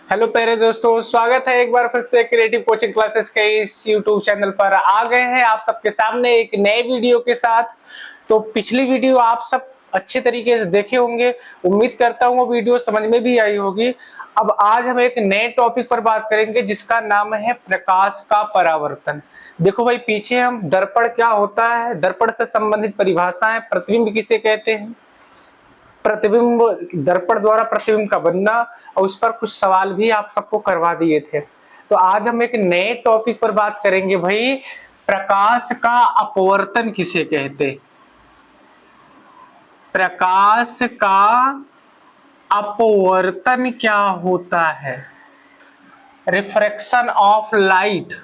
Hello प्यारे दोस्तों, स्वागत है एक बार फिर से क्रिएटिव कोचिंग क्लासेस के इस यूट्यूब चैनल पर। आ गए हैं आप सबके सामने एक नए वीडियो के साथ। तो पिछली वीडियो आप सब अच्छे तरीके से देखे होंगे, उम्मीद करता हूँ वो वीडियो समझ में भी आई होगी। अब आज हम एक नए टॉपिक पर बात करेंगे जिसका नाम है प्रकाश का परावर्तन। देखो भाई, पीछे हम दर्पण क्या होता है, दर्पण से संबंधित परिभाषाएं, प्रतिबिंब किसे कहते हैं, प्रतिबिंब, दर्पण द्वारा प्रतिबिंब का बनना, और उस पर कुछ सवाल भी आप सबको करवा दिए थे। तो आज हम एक नए टॉपिक पर बात करेंगे भाई, प्रकाश का अपवर्तन किसे कहते। प्रकाश का अपवर्तन क्या होता है, refraction of light.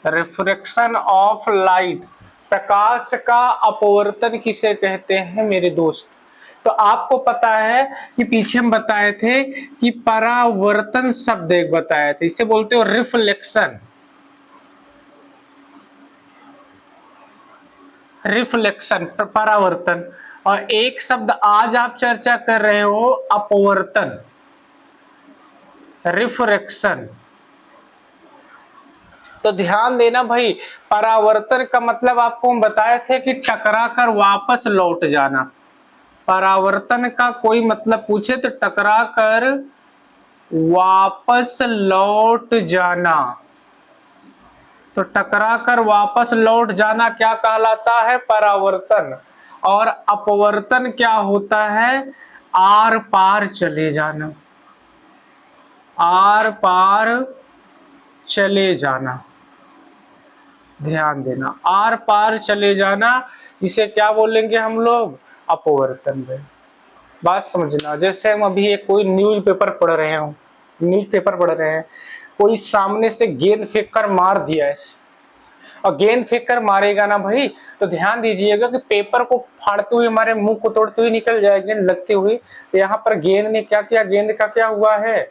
Refraction of light, प्रकाश का अपवर्तन किसे कहते हैं मेरे दोस्त। तो आपको पता है कि पीछे हम बताए थे कि परावर्तन शब्द एक बताए थे, इसे बोलते हो रिफ्लेक्शन। रिफ्लेक्शन परावर्तन, और एक शब्द आज आप चर्चा कर रहे हो अपवर्तन, रिफ्रैक्शन। तो ध्यान देना भाई, परावर्तन का मतलब आपको हम बताए थे कि टकरा कर वापस लौट जाना। परावर्तन का कोई मतलब पूछे तो टकरा कर वापस लौट जाना। तो टकरा कर वापस लौट जाना क्या कहलाता है, परावर्तन। और अपवर्तन क्या होता है, आर पार चले जाना, आर पार चले जाना। ध्यान देना, आर पार चले जाना, इसे क्या बोलेंगे हम लोग, अपवर्तन में। बात समझना, जैसे हम अभी एक कोई न्यूज़पेपर पढ़ रहे हो, न्यूज़पेपर पढ़ रहे हैं, कोई सामने से गेंद फेंक कर मार दिया ऐसे, और गेंद फेंक कर मारेगा ना भाई, तो ध्यान दीजिएगा कि पेपर को फाड़ते हुए हमारे मुंह को तोड़ते हुए निकल जाएगी लगते हुए। तो यहाँ पर गेंद ने क्या किया, गेंद का क्या हुआ है,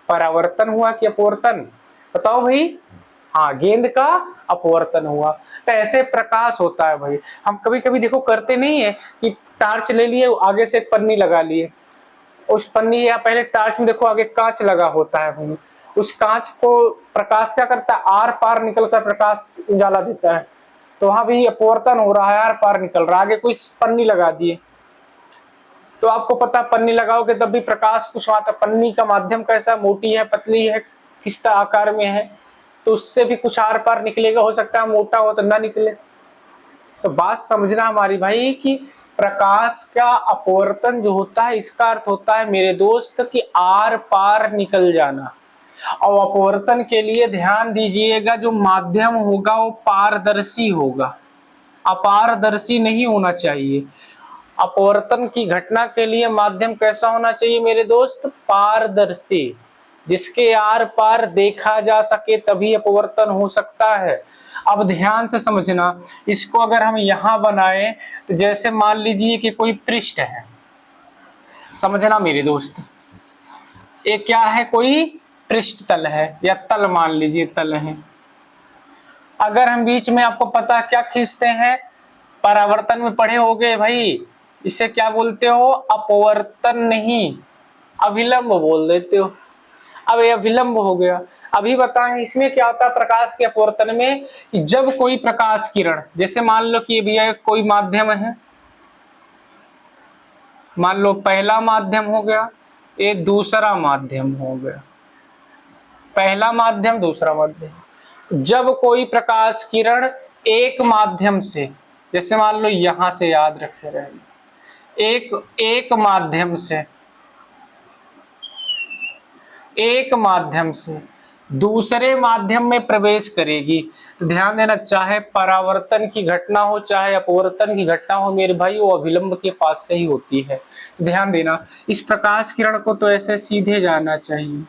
परावर्तन हुआ कि अपवर्तन, बताओ भाई। हाँ, गेंद का अपवर्तन हुआ। तो ऐसे प्रकाश होता है भाई। हम कभी कभी देखो करते नहीं है कि टार्च ले लिए, आगे से एक पन्नी लगा लिए, उस पन्नी या पहले टार्च में देखो आगे कांच लगा होता है भाई, उस कांच को प्रकाश क्या करता है, आर पार निकल कर प्रकाश उजाला देता है। तो वहां भी अपवर्तन हो रहा है, आर पार निकल रहा है, आगे कोई पन्नी लगा दिए। तो आपको पता पन्नी लगाओगे तब भी प्रकाश कुछ आता, पन्नी का माध्यम कैसा, मोटी है, पतली है, किस आकार में है, तो उससे भी कुछ आर पार निकलेगा, हो सकता है मोटा हो तो ना निकले। तो बात समझना हमारी भाई कि प्रकाश का अपवर्तन जो होता है, इसका अर्थ होता है मेरे दोस्त कि आर पार निकल जाना। और अपवर्तन के लिए ध्यान दीजिएगा, जो माध्यम होगा वो पारदर्शी होगा, अपारदर्शी नहीं होना चाहिए। अपवर्तन की घटना के लिए माध्यम कैसा होना चाहिए मेरे दोस्त, पारदर्शी, जिसके आर पार देखा जा सके तभी अपवर्तन हो सकता है। अब ध्यान से समझना, इसको अगर हम यहां बनाए तो जैसे मान लीजिए कि कोई पृष्ठ है, समझना मेरे दोस्त, ये क्या है, कोई पृष्ठ तल है या तल, मान लीजिए तल है। अगर हम बीच में, आपको पता क्या खींचते हैं, परावर्तन में पढ़े होगे भाई, इसे क्या बोलते हो, अपवर्तन नहीं, अभिलंब बोल देते हो। अब ये अभिलंब हो गया। अभी बताएं इसमें क्या होता है प्रकाश के अपवर्तन में, कि जब कोई प्रकाश किरण, जैसे मान लो कि भैया कोई माध्यम है, मान लो पहला माध्यम हो गया, ये दूसरा माध्यम हो गया, पहला माध्यम दूसरा माध्यम। जब कोई प्रकाश किरण एक माध्यम से, जैसे मान लो यहां से, याद रखे रहेंगे, एक एक माध्यम से, एक माध्यम से दूसरे माध्यम में प्रवेश करेगी, तो ध्यान देना, चाहे परावर्तन की घटना हो चाहे अपवर्तन की घटना हो मेरे भाई, वो अभिलंब के पास से ही होती है। तो ध्यान देना, इस प्रकाश किरण को तो ऐसे सीधे जाना चाहिए,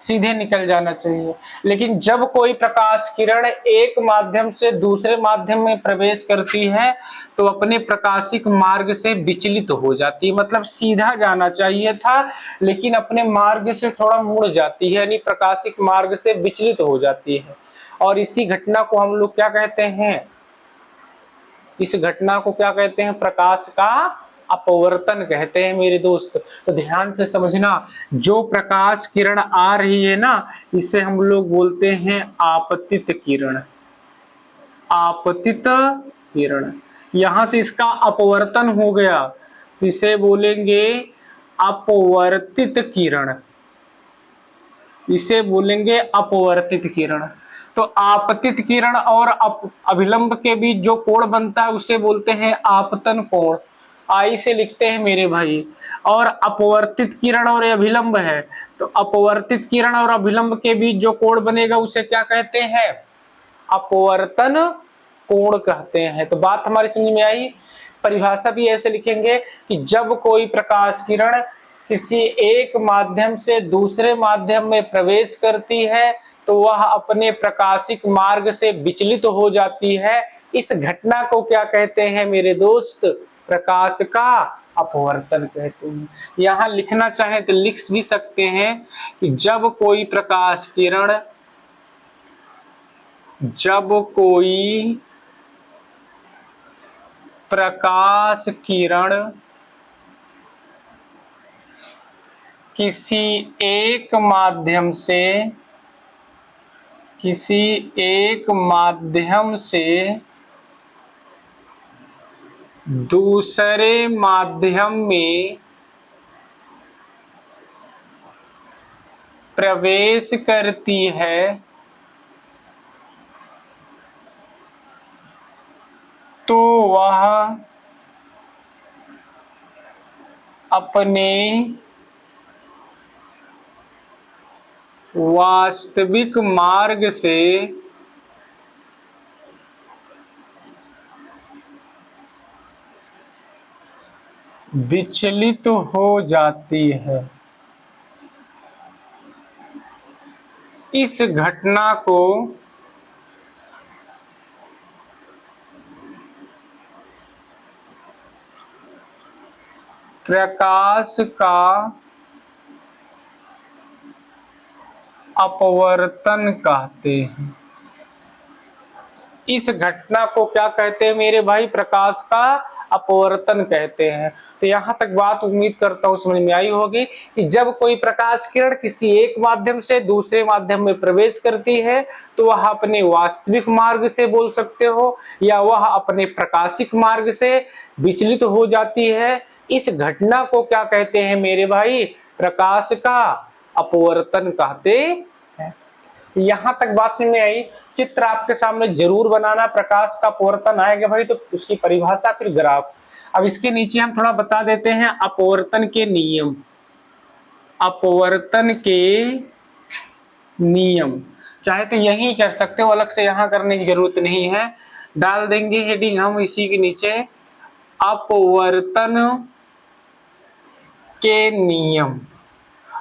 सीधे निकल जाना चाहिए। लेकिन जब कोई प्रकाश किरण एक माध्यम से दूसरे माध्यम में प्रवेश करती है तो अपने प्रकाशिक मार्ग से विचलित हो जाती है, मतलब सीधा जाना चाहिए था लेकिन अपने मार्ग से थोड़ा मुड़ जाती है, यानी प्रकाशिक मार्ग से विचलित हो जाती है। और इसी घटना को हम लोग क्या कहते हैं, इस घटना को क्या कहते हैं, प्रकाश का अपवर्तन कहते हैं मेरे दोस्त। तो ध्यान से समझना, जो प्रकाश किरण आ रही है ना, इसे हम लोग बोलते हैं आपतित किरण। आपतित किरण, यहां से इसका अपवर्तन हो गया, इसे बोलेंगे अपवर्तित किरण, इसे बोलेंगे अपवर्तित किरण। तो आपतित किरण और अभिलंब के बीच जो कोण बनता है उसे बोलते हैं आपतन कोण, आई से लिखते हैं मेरे भाई। और अपवर्तित किरण और अभिलंब है, तो अपवर्तित किरण और अभिलंब के बीच जो कोण बनेगा उसे क्या कहते हैं, अपवर्तन कोण कहते हैं। तो बात हमारी समझ में आई। परिभाषा भी ऐसे लिखेंगे कि जब कोई प्रकाश किरण किसी एक माध्यम से दूसरे माध्यम में प्रवेश करती है तो वह अपने प्रकाशिक मार्ग से विचलित हो जाती है। इस घटना को क्या कहते हैं मेरे दोस्त, प्रकाश का अपवर्तन कहते हैं। यहां लिखना चाहे तो लिख भी सकते हैं कि जब कोई प्रकाश किरण, जब कोई प्रकाश किरण किसी एक माध्यम से, किसी एक माध्यम से दूसरे माध्यम में प्रवेश करती है तो वह अपने वास्तविक मार्ग से विचलित हो जाती है। इस घटना को प्रकाश का अपवर्तन कहते हैं। इस घटना को क्या कहते हैं मेरे भाई, प्रकाश का अपवर्तन कहते हैं। तो यहां तक बात उम्मीद करता हूं समझ में आई होगी कि जब कोई प्रकाश किरण किसी एक माध्यम से दूसरे माध्यम में प्रवेश करती है तो वह अपने वास्तविक मार्ग से बोल सकते हो या वह अपने प्रकाशिक मार्ग से विचलित हो जाती है। इस घटना को क्या कहते हैं मेरे भाई, प्रकाश का अपवर्तन कहते हैं। यहां तक बात समझ में आई। चित्र आपके सामने जरूर बनाना, प्रकाश का अपवर्तन आएगा भाई तो उसकी परिभाषा फिर ग्राफ। अब इसके नीचे हम थोड़ा बता देते हैं अपवर्तन के नियम। अपवर्तन के नियम चाहे तो यही कर सकते हो, अलग से यहां करने की जरूरत नहीं है, डाल देंगे हेडिंग हम इसी के नीचे, अपवर्तन के नियम।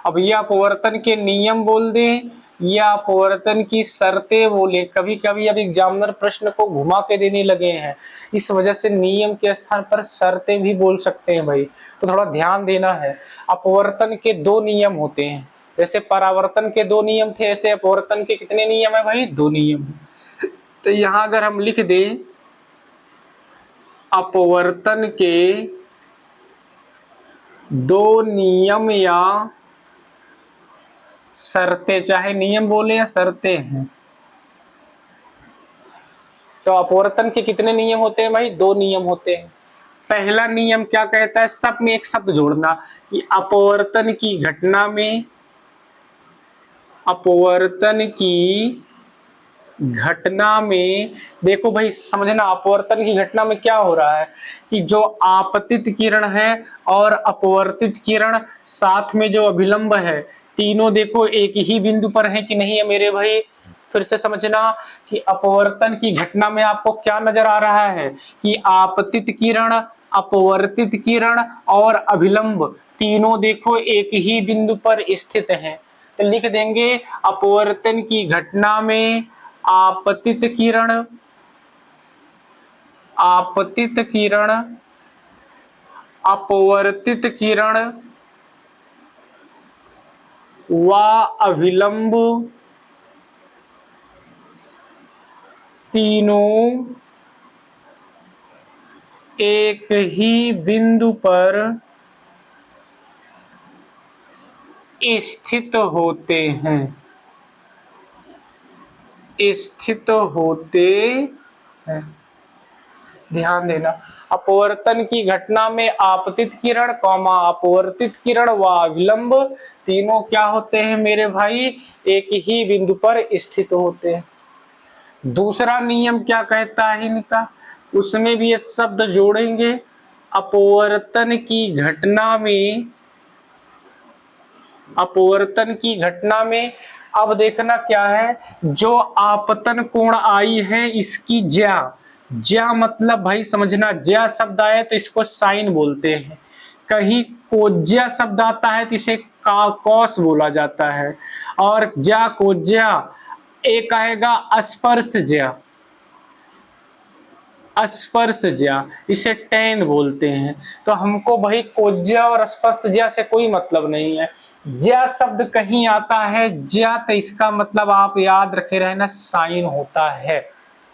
अब यह अपवर्तन के नियम बोल दें या अपवर्तन की शर्तें बोले, कभी कभी अब एग्जामिनर प्रश्न को घुमा के देने लगे हैं, इस वजह से नियम के स्थान पर शर्तें भी बोल सकते हैं भाई, तो थोड़ा ध्यान देना है। अपवर्तन के दो नियम होते हैं, जैसे परावर्तन के दो नियम थे, ऐसे अपवर्तन के कितने नियम है भाई, दो नियम। तो यहां अगर हम लिख दें अपवर्तन के दो नियम या शर्तें, चाहे नियम बोले या शर्तें हैं, तो अपवर्तन के कितने नियम होते हैं भाई, दो नियम होते हैं। पहला नियम क्या कहता है, सब में एक शब्द जोड़ना कि अपवर्तन की घटना में, अपवर्तन की घटना में, देखो भाई समझना, अपवर्तन की घटना में क्या हो रहा है कि जो आपतित किरण है और अपवर्तित किरण साथ में जो अभिलंब है, तीनों देखो एक ही बिंदु पर है कि नहीं है मेरे भाई। फिर से समझना कि अपवर्तन की घटना में आपको क्या नजर आ रहा है कि आपतित किरण, अपवर्तित किरण और अभिलंब तीनों देखो एक ही बिंदु पर स्थित हैं। तो लिख देंगे अपवर्तन की घटना में आपतित किरण, आपतित किरण, अपवर्तित किरण व अभिलंब तीनों एक ही बिंदु पर स्थित होते हैं, स्थित होते हैं। ध्यान देना, अपवर्तन की घटना में आपतित किरण कौमा अपवर्तित किरण व अभिलंब तीनों क्या होते हैं मेरे भाई, एक ही बिंदु पर स्थित होते हैं। दूसरा नियम क्या कहता है इनका, उसमें भी ये शब्द जोड़ेंगे, अपवर्तन की घटना में, अपवर्तन की घटना में अब देखना क्या है, जो आपतन कोण आई है इसकी ज्या, ज्या मतलब भाई समझना, ज्या शब्द आए तो इसको साइन बोलते हैं, कहीं कोज्या शब्द आता है तो इसे कॉस बोला जाता है, और ज्या कोज्या एक आएगा स्पर्श ज्या, स्पर्श ज्या इसे टैन बोलते हैं। तो हमको भाई कोज्या और स्पर्श ज्या से कोई मतलब नहीं है, ज्या शब्द कहीं आता है ज्या तो इसका मतलब आप याद रखे रहना साइन होता है।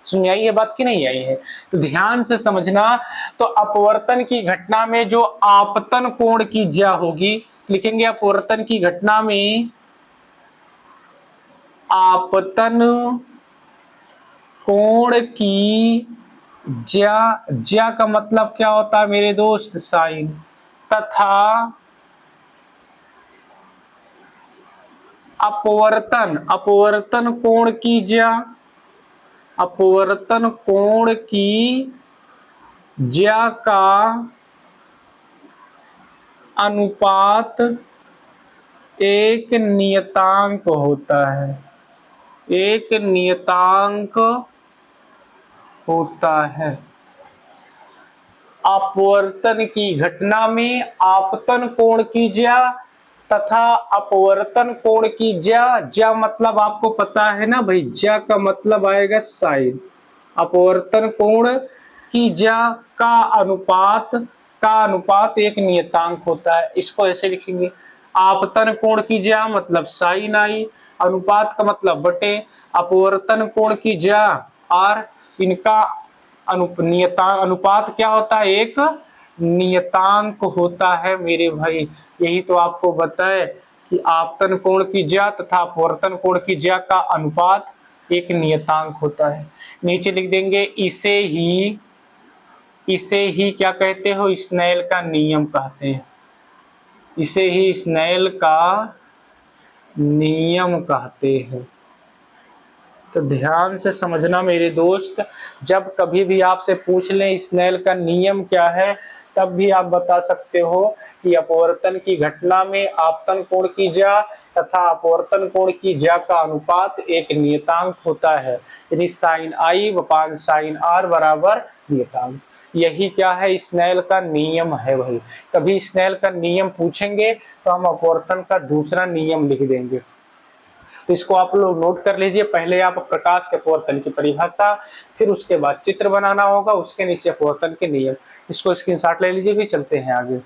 सुन आई है बात की नहीं आई है, तो ध्यान से समझना। तो अपवर्तन की घटना में जो आपतन कोण की ज्या होगी, लिखेंगे अपवर्तन की घटना में आपतन कोण की ज्या, ज्या का मतलब क्या होता है मेरे दोस्त, साइन, तथा अपवर्तन, अपवर्तन कोण की ज्या, अपवर्तन कोण की ज्या का अनुपात एक नियतांक होता है, एक नियतांक होता है। अपवर्तन की घटना में आपतन कोण की ज्या तथा अपवर्तन कोण की ज्या, ज्या मतलब आपको पता है ना भाई, ज्या का मतलब आएगा साइन, अपवर्तन कोण की ज्या का अनुपात एक नियतांक होता है। इसको ऐसे लिखेंगे, आपतन कोण की ज्या मतलब साइन आई, अनुपात का मतलब बटे, अपवर्तन कोण की ज्या और इनका अनुपात क्या होता है, एक नियतांक होता है मेरे भाई। यही तो आपको बताए कि आपतन कोण की ज्या तथा अपवर्तन कोण की ज्या का अनुपात एक नियतांक होता है। नीचे लिख देंगे इसे ही क्या कहते हो, स्नेल का नियम कहते हैं, इसे ही स्नेल का नियम कहते हैं। तो ध्यान से समझना मेरे दोस्त, जब कभी भी आपसे पूछ लें स्नेल का नियम क्या है, तब भी आप बता सकते हो कि अपवर्तन की घटना में आपतन कोण की ज्या तथा अपवर्तन कोण की ज्या का अनुपात एक नियतांक होता है, यानी साइन आई बपान साइन आर बराबर नियतांक। यही क्या है, स्नेल का नियम है भाई। कभी स्नेल का नियम पूछेंगे तो हम अपवर्तन का दूसरा नियम लिख देंगे, तो इसको आप लोग नोट कर लीजिए। पहले आप प्रकाश के अपवर्तन की परिभाषा, फिर उसके बाद चित्र बनाना होगा, उसके नीचे अपवर्तन के नियम, इसको स्क्रीनशॉट ले लीजिए, फिर चलते हैं आगे।